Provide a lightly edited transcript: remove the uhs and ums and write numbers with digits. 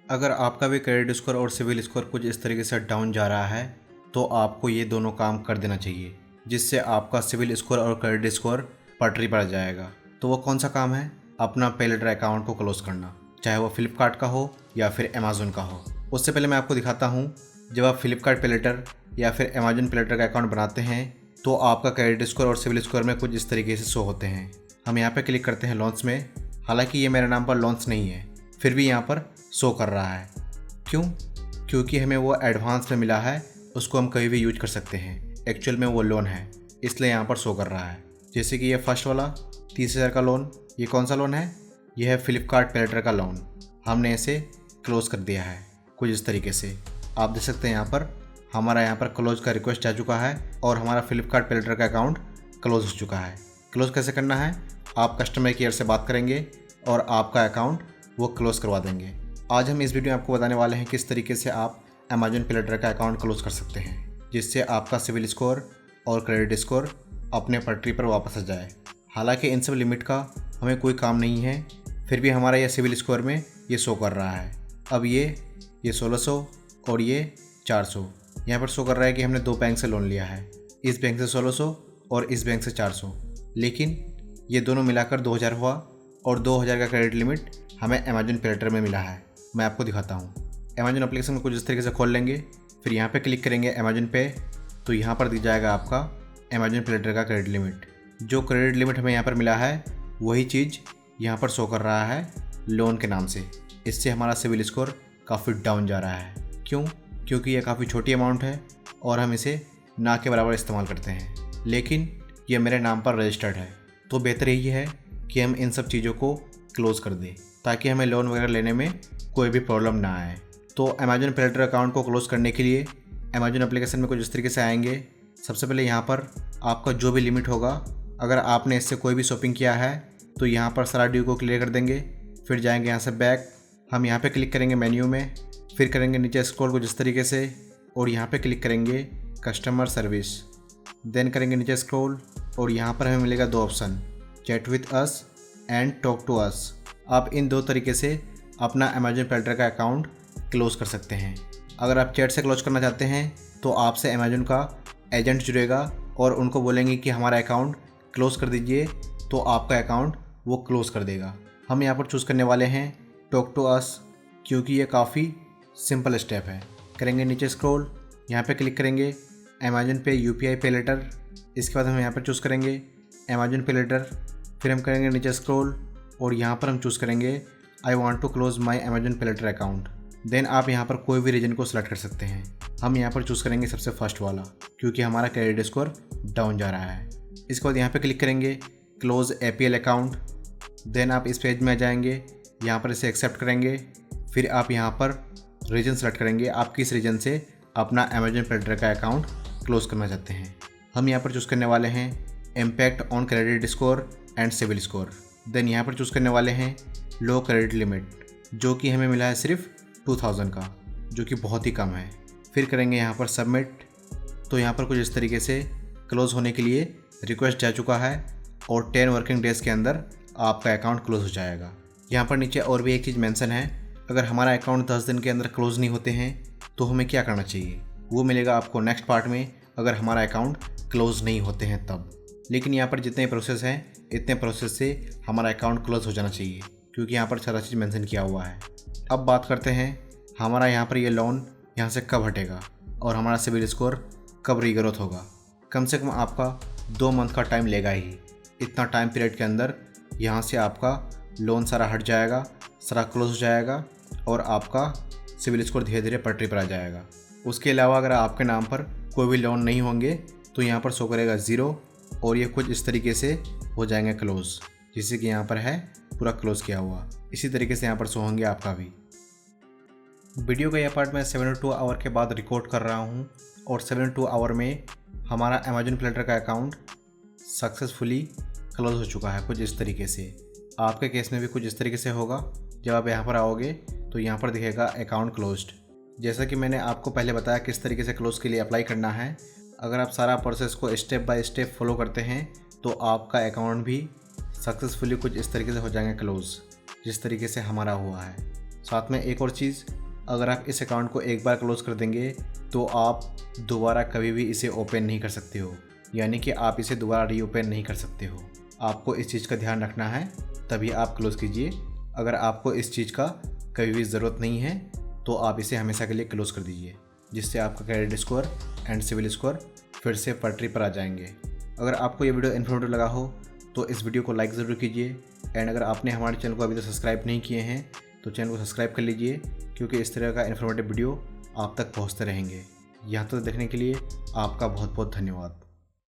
अगर आपका भी क्रेडिट स्कोर और सिविल स्कोर कुछ इस तरीके से डाउन जा रहा है तो आपको ये दोनों काम कर देना चाहिए, जिससे आपका सिविल स्कोर और क्रेडिट स्कोर पटरी पर आ जाएगा। तो वो कौन सा काम है? अपना पे लेटर अकाउंट को क्लोज करना, चाहे वो फ्लिपकार्ट का हो या फिर अमेज़न का हो। उससे पहले मैं आपको दिखाता हूँ, जब आप फ्लिपकार्ट पे लेटर या फिर अमेज़न पे लेटर का अकाउंट बनाते हैं तो आपका क्रेडिट स्कोर और सिविल स्कोर में कुछ इस तरीके से शो होते हैं। हम यहाँ पे क्लिक करते हैं लॉन्च में। हालांकि ये मेरे नाम पर लॉन्च नहीं है, फिर भी यहाँ पर शो कर रहा है। क्यों? क्योंकि हमें वो एडवांस में मिला है, उसको हम कहीं भी यूज कर सकते हैं। एक्चुअल में वो लोन है, इसलिए यहाँ पर शो कर रहा है। जैसे कि ये फर्स्ट वाला 30,000 का लोन, ये कौन सा लोन है? ये है फ्लिपकार्ट पे लेटर का लोन। हमने इसे क्लोज कर दिया है कुछ इस तरीके से। आप देख सकते हैं हमारा यहाँ पर क्लोज का रिक्वेस्ट जा चुका है और हमारा फ्लिपकार्ट पे लेटर का अकाउंट क्लोज हो चुका है। क्लोज कैसे करना है? आप कस्टमर केयर से बात करेंगे और आपका अकाउंट वो क्लोज करवा देंगे। आज हम इस वीडियो में आपको बताने वाले हैं किस तरीके से आप अमेज़न पे लेटर का अकाउंट क्लोज कर सकते हैं, जिससे आपका सिविल स्कोर और क्रेडिट स्कोर अपने पटरी पर वापस आ जाए। हालांकि इन सब लिमिट का हमें कोई काम नहीं है, फिर भी हमारा ये सिविल स्कोर में ये शो कर रहा है। अब ये 1600 और ये 400 यहाँ पर शो कर रहा है कि हमने दो बैंक से लोन लिया है, इस बैंक से 1600 और इस बैंक से 400, लेकिन ये दोनों मिलाकर 2000 हुआ और 2000 का क्रेडिट लिमिट हमें अमेज़न पे लेटर में मिला है। मैं आपको दिखाता हूँ। अमेज़न एप्लीकेशन में कुछ इस तरीके से खोल लेंगे, फिर यहाँ पे क्लिक करेंगे अमेज़न पे, तो यहाँ पर दिख जाएगा आपका अमेज़न पे लेटर का क्रेडिट लिमिट। जो क्रेडिट लिमिट हमें यहाँ पर मिला है वही चीज़ यहाँ पर शो कर रहा है लोन के नाम से। इससे हमारा सिविल स्कोर काफ़ी डाउन जा रहा है। क्यों? क्योंकि यह काफ़ी छोटी अमाउंट है और हम इसे ना के बराबर इस्तेमाल करते हैं, लेकिन यह मेरे नाम पर रजिस्टर्ड है। तो बेहतर यही है कि हम इन सब चीज़ों को क्लोज़ कर दें ताकि हमें लोन वगैरह लेने में कोई भी प्रॉब्लम ना आए। तो अमेज़न पे लेटर अकाउंट को क्लोज़ करने के लिए अमेज़न एप्लीकेशन में कुछ इस तरीके से आएंगे। सबसे पहले यहाँ पर आपका जो भी लिमिट होगा, अगर आपने इससे कोई भी शॉपिंग किया है तो यहाँ पर सारा ड्यू को क्लियर कर देंगे। फिर जाएंगे यहाँ से बैक, हम यहाँ पे क्लिक करेंगे मेन्यू में, फिर करेंगे नीचे स्क्रॉल कुछ इस तरीके से और यहाँ पे क्लिक करेंगे कस्टमर सर्विस। देन करेंगे नीचे स्क्रॉल और यहाँ पर हमें मिलेगा दो option, chat with us and talk to us. आप इन दो तरीके से अपना अमेज़न पे लेटर का अकाउंट क्लोज़ कर सकते हैं। अगर आप चैट से क्लोज करना चाहते हैं तो आपसे अमेज़न का एजेंट जुड़ेगा और उनको बोलेंगे कि हमारा अकाउंट क्लोज़ कर दीजिए, तो आपका अकाउंट वो क्लोज़ कर देगा। हम यहाँ पर चूज़ करने वाले हैं टॉक टू अस, क्योंकि ये काफ़ी सिंपल स्टेप है। करेंगे नीचे स्क्रॉल, यहाँ पे क्लिक करेंगे अमेज़न पे यूपीआई पे लेटर। इसके बाद हम यहाँ पर चूज़ करेंगे अमेज़न पे लेटर, फिर हम करेंगे नीचे स्क्रॉल और यहाँ पर हम चूज़ करेंगे I want to close my Amazon pay later account. Then आप यहाँ पर कोई भी रीजन को सिलेक्ट कर सकते हैं। हम यहाँ पर चूज़ करेंगे सबसे फर्स्ट वाला, क्योंकि हमारा क्रेडिट स्कोर डाउन जा रहा है। इसके बाद यहाँ पे क्लिक करेंगे क्लोज़ एपीएल अकाउंट। देन आप इस पेज में आ जाएंगे, यहाँ पर इसे एक्सेप्ट करेंगे, फिर आप यहाँ पर रीजन सेलेक्ट करेंगे, आप किस रीजन से अपना अमेज़न पे लेटर का अकाउंट क्लोज़ करना चाहते हैं। हम यहाँ पर चूज़ करने वाले हैं impact on credit score and CIBIL score. Then यहाँ पर चूज़ करने वाले हैं लो क्रेडिट लिमिट, जो कि हमें मिला है सिर्फ 2000 का, जो कि बहुत ही कम है। फिर करेंगे यहाँ पर सबमिट। तो यहाँ पर कुछ इस तरीके से क्लोज़ होने के लिए रिक्वेस्ट जा चुका है और 10 वर्किंग डेज़ के अंदर आपका अकाउंट क्लोज़ हो जाएगा। यहाँ पर नीचे और भी एक चीज़ मेंशन है, अगर हमारा अकाउंट 10 दिन के अंदर क्लोज़ नहीं होते हैं तो हमें क्या करना चाहिए, वो मिलेगा आपको नेक्स्ट पार्ट में, अगर हमारा अकाउंट क्लोज़ नहीं होते हैं तब। लेकिन यहाँ पर जितने प्रोसेस हैं इतने प्रोसेस से हमारा अकाउंट क्लोज़ हो जाना चाहिए, क्योंकि यहाँ पर सारा चीज़ मेंशन किया हुआ है। अब बात करते हैं हमारा यहाँ पर ये लोन यहाँ से कब हटेगा और हमारा सिविल स्कोर कब रीग्रोथ होगा। कम से कम आपका 2 मंथ का टाइम लेगा ही। इतना टाइम पीरियड के अंदर यहाँ से आपका लोन सारा हट जाएगा, सारा क्लोज हो जाएगा और आपका सिविल स्कोर धीरे धीरे पटरी पर आ जाएगा। उसके अलावा अगर आपके नाम पर कोई भी लोन नहीं होंगे तो यहाँ पर शो करेगा 0 और ये कुछ इस तरीके से हो जाएंगे क्लोज़, जैसे कि यहाँ पर है पूरा क्लोज़ किया हुआ। इसी तरीके से यहाँ पर शो होंगे आपका भी। वीडियो का यह पार्ट मैं 72 आवर के बाद रिकॉर्ड कर रहा हूँ और 72 आवर में हमारा अमेज़न पे लेटर का अकाउंट सक्सेसफुली क्लोज़ हो चुका है कुछ इस तरीके से। आपके केस में भी कुछ इस तरीके से होगा। जब आप यहाँ पर आओगे तो यहाँ पर दिखेगा अकाउंट क्लोज्ड। जैसा कि मैंने आपको पहले बताया किस तरीके से क्लोज़ के लिए अप्लाई करना है, अगर आप सारा प्रोसेस को स्टेप बाय स्टेप फॉलो करते हैं तो आपका अकाउंट भी सक्सेसफुली कुछ इस तरीके से हो जाएंगे क्लोज़, जिस तरीके से हमारा हुआ है। साथ में एक और चीज़, अगर आप इस अकाउंट को एक बार क्लोज़ कर देंगे तो आप दोबारा कभी भी इसे ओपन नहीं कर सकते हो, यानी कि आप इसे दोबारा रीओपन नहीं कर सकते हो। आपको इस चीज़ का ध्यान रखना है, तभी आप क्लोज़ कीजिए। अगर आपको इस चीज़ का कभी भी ज़रूरत नहीं है तो आप इसे हमेशा के लिए क्लोज़ कर दीजिए, जिससे आपका credit score and CIBIL score फिर से पटरी पर आ जाएंगे। अगर आपको ये वीडियो इन्फॉर्मेटिव लगा हो तो इस वीडियो को लाइक ज़रूर कीजिए, एंड अगर आपने हमारे चैनल को अभी तक सब्सक्राइब नहीं किए हैं तो चैनल को सब्सक्राइब कर लीजिए, क्योंकि इस तरह का इन्फॉर्मेटिव वीडियो आप तक पहुंचते रहेंगे। यहाँ तक देखने के लिए आपका बहुत बहुत धन्यवाद।